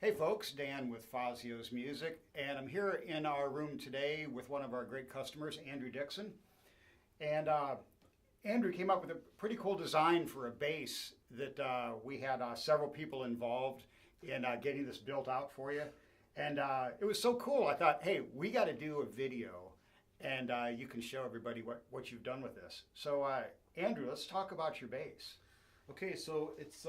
Hey folks, Dan with Fazio's Music, and I'm here in our room today with one of our great customers, Andrew Dickson. And Andrew came up with a pretty cool design for a bass that we had several people involved in getting this built out for you. And it was so cool, I thought, hey, we got to do a video and you can show everybody what you've done with this. So Andrew, let's talk about your bass. Okay, so it's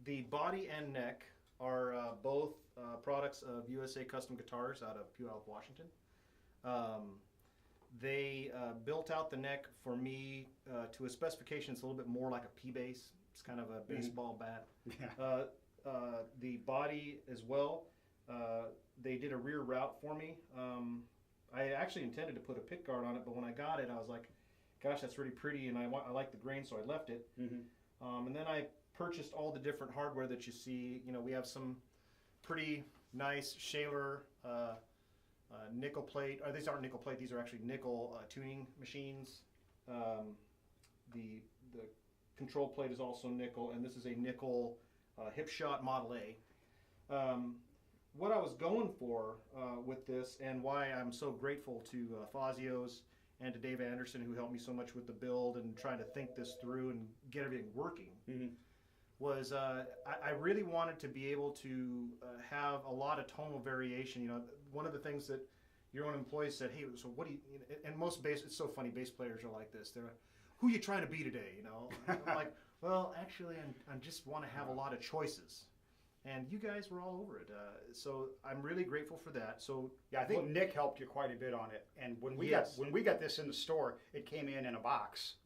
the body and neck are both products of USA Custom Guitars out of Puyallup, Washington. They built out the neck for me to a specification. It's a little bit more like a P bass. It's kind of a baseball bat. Yeah. The body as well. They did a rear route for me. I actually intended to put a pick guard on it, but when I got it, I was like, "Gosh, that's really pretty," and I like the grain, so I left it. And then I purchased all the different hardware that you see. You know, we have some pretty nice Shaler nickel plate. These aren't nickel plate. These are actually nickel tuning machines. The control plate is also nickel, and this is a nickel hip shot Model A. What I was going for with this, and why I'm so grateful to Fazios and to Dave Anderson, who helped me so much with the build and trying to think this through and get everything working, was I really wanted to be able to have a lot of tonal variation. You know, one of the things that your own employees said, "Hey, so what do you?" And most bass, it's so funny. Bass players are like this. They're, "Who are you trying to be today?" You know, I'm like, "Well, actually, I just want to have a lot of choices." And you guys were all over it, so I'm really grateful for that. So yeah, I think Nick helped you quite a bit on it. And when we got this in the store, it came in a box.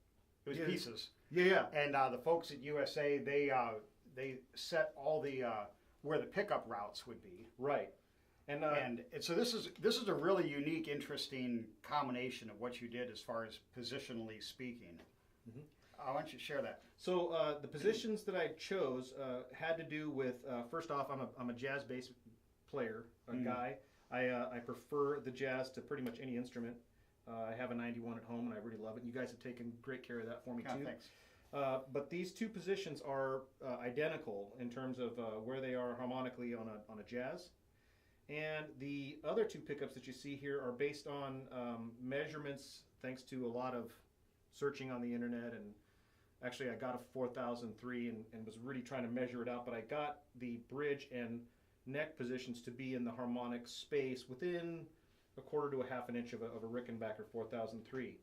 It was pieces. Yeah. And the folks at USA, they set all the where the pickup routes would be. Right. And so this is a really unique, interesting combination of what you did as far as positionally speaking. Why don't you share that? So the positions that I chose had to do with first off, I'm a jazz bass player, guy. I prefer the jazz to pretty much any instrument. I have a 91 at home, and I really love it. You guys have taken great care of that for me too. Thanks. But these two positions are identical in terms of where they are harmonically on a jazz. And the other two pickups that you see here are based on measurements, thanks to a lot of searching on the internet. And actually, I got a 4003 and was really trying to measure it out, but I got the bridge and neck positions to be in the harmonic space within a quarter to a half an inch of a Rickenbacker 4003.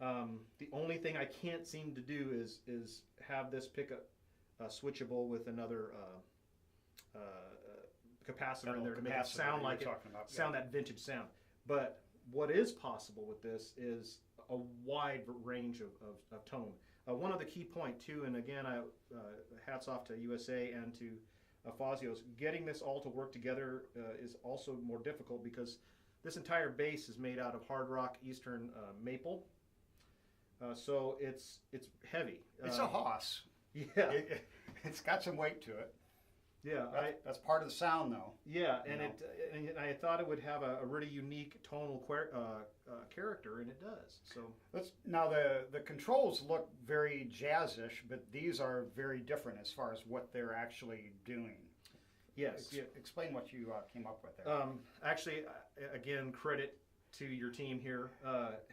The only thing I can't seem to do is have this pickup switchable with another capacitor in there to make it sound like that vintage sound. But what is possible with this is a wide range of tone. One of the key point too, and again, hats off to USA and to Fazios, getting this all to work together is also more difficult because this entire bass is made out of hard rock Eastern maple. So it's heavy. It's a hoss. Yeah. It's got some weight to it. Yeah, that's part of the sound, though. Yeah, and I thought it would have a really unique tonal character, and it does. So now the controls look very jazzish, but these are very different as far as what they're actually doing. Yes. Explain what you came up with there. Actually, again, credit to your team here,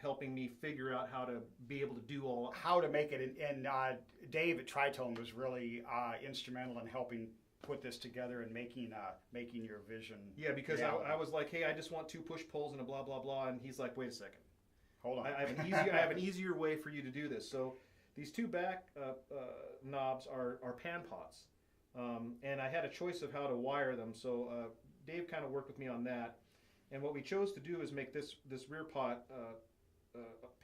helping me figure out how to be able to do all. How to make it, and Dave at Tritone was really instrumental in helping put this together and making your vision. Yeah, because I was like, hey, I just want two push pulls and a blah blah blah, and he's like, wait a second, hold on, I have an easier way for you to do this. So these two back knobs are pan pots, and I had a choice of how to wire them. So Dave kind of worked with me on that, and what we chose to do is make this rear pot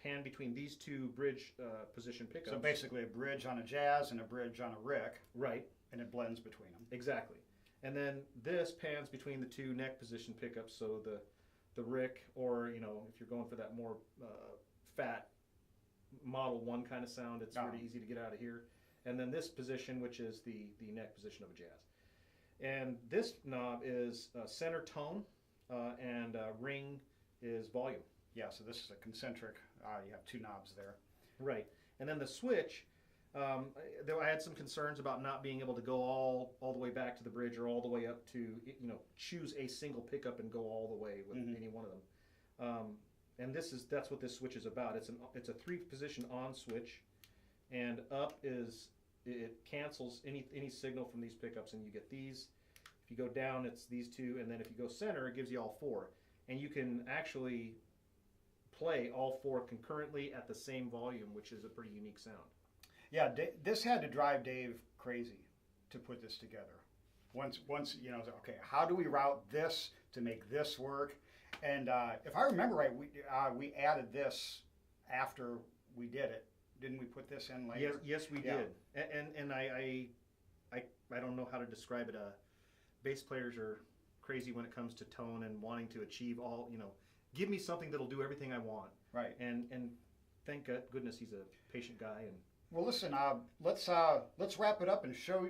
pan between these two bridge position pickups. So basically, a bridge on a jazz and a bridge on a Rick. Right. And it blends between them. Exactly. And then this pans between the two neck position pickups, so the Rick, or if you're going for that more fat Model 1 kind of sound, it's pretty easy to get out of here. And then this position, which is the neck position of a jazz. And this knob is center tone, and ring is volume. Yeah, so this is a concentric, you have two knobs there. Right. And then the switch Though I had some concerns about not being able to go all the way back to the bridge or all the way up to, choose a single pickup and go all the way with any one of them. And that's what this switch is about. It's a 3-position on switch, and up it cancels any signal from these pickups, and you get these. If you go down, it's these 2, and then if you go center, it gives you all 4. And you can actually play all 4 concurrently at the same volume, which is a pretty unique sound. Yeah, this had to drive Dave crazy to put this together. Once okay, how do we route this to make this work? And if I remember right, we added this after we did it. Didn't we put this in later? Yes, we did. And I don't know how to describe it. Bass players are crazy when it comes to tone and wanting to achieve all. Give me something that'll do everything I want. Right. And thank goodness he's a patient guy. And well, listen, let's wrap it up and show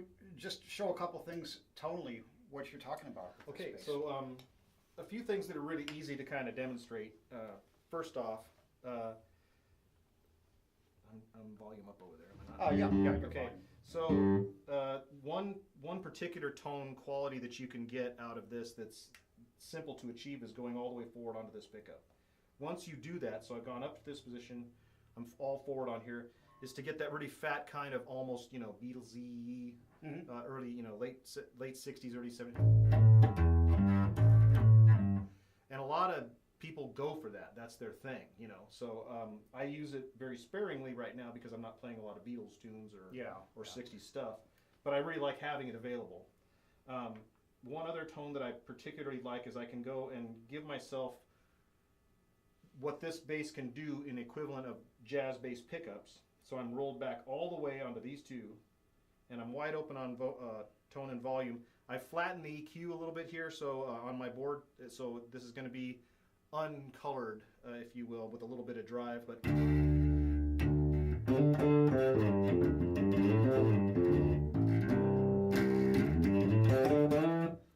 a couple things tonally what you're talking about. Okay, so a few things that are really easy to kind of demonstrate. First off, I'm volume up over there. Oh yeah. Okay. So one particular tone quality that you can get out of this that's simple to achieve is going all the way forward onto this pickup. Once you do that, so I've gone up to this position, I'm all forward on here, is to get that really fat kind of almost Beatlesy, early late 60s, early 70s. And a lot of people go for that. That's their thing, So I use it very sparingly right now because I'm not playing a lot of Beatles tunes or 60s stuff. But I really like having it available. One other tone that I particularly like is I can go and give myself what this bass can do in equivalent of jazz bass pickups. So I'm rolled back all the way onto these 2, and I'm wide open on tone and volume. I flatten the EQ a little bit here, so on my board, so this is going to be uncolored, if you will, with a little bit of drive. But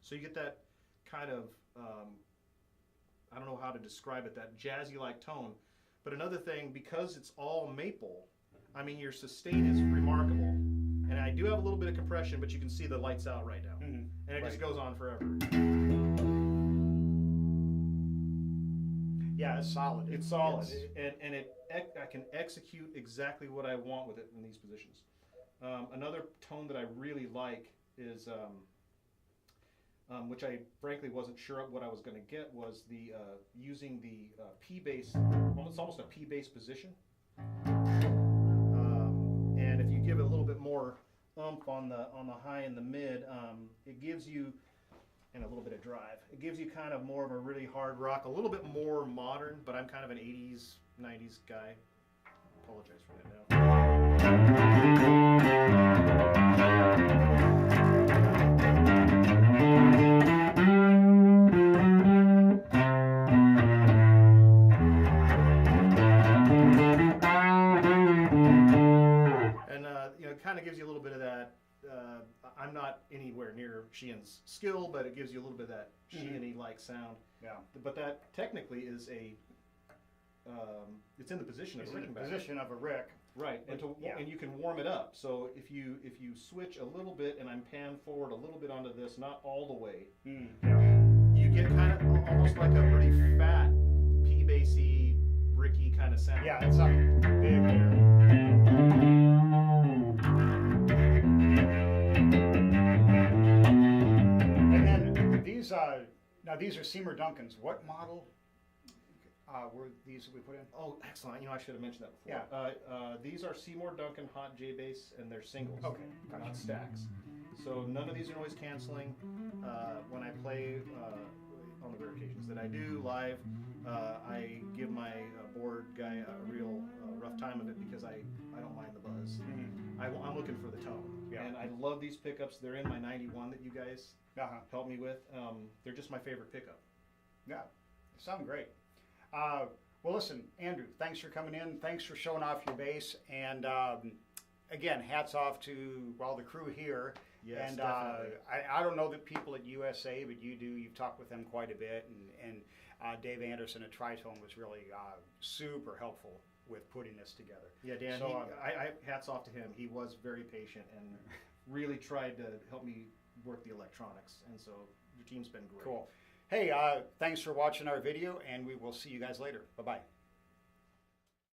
so you get that kind of, I don't know how to describe it, that jazzy-like tone. But another thing, because it's all maple, your sustain is remarkable. And I do have a little bit of compression, but you can see the lights out right now. And it just goes on forever. Yeah, it's solid. It's solid. And I can execute exactly what I want with it in these positions. Another tone that I really like is, which I frankly wasn't sure of what I was going to get, was the using the P bass. It's almost a P bass position. And if you give it a little bit more oomph on the high and the mid, it gives you, and a little bit of drive, it gives you kind of more of a really hard rock, a little bit more modern, but I'm kind of an 80s, 90s guy. Apologize for that now. Kind of gives you a little bit of that. I'm not anywhere near Sheehan's skill, but it gives you a little bit of that Sheehan-y-like sound. Yeah. But that technically is it's in the position of a rick. Position of a rick. Right, and you can warm it up. So if you switch a little bit, and I'm pan forward a little bit onto this, not all the way, you get kind of almost like a pretty fat P-bassy, ricky kind of sound. Yeah, it's something big there. These are Seymour Duncans. What model were these that we put in? Oh, excellent. I should have mentioned that before. Yeah. These are Seymour Duncan Hot J bass, and they're singles. Okay. Not stacks. So none of these are noise canceling. When I play on the rare occasions that I do live, I give my board guy a real rough time of it because I don't mind the buzz. I'm looking for the tone. Yeah. And I love these pickups. They're in my 91 that you guys helped me with. They're just my favorite pickup. Yeah, they sound great. Well, listen, Andrew, thanks for coming in. Thanks for showing off your bass. And again, hats off to the crew here Yes, and definitely. I don't know the people at USA, but you do. You've talked with them quite a bit, and Dave Anderson at Tritone was really super helpful with putting this together. Yeah, Dan. So, I hats off to him. He was very patient and really tried to help me work the electronics. And so your team's been great. Cool. Hey, thanks for watching our video, and we will see you guys later. Bye-bye.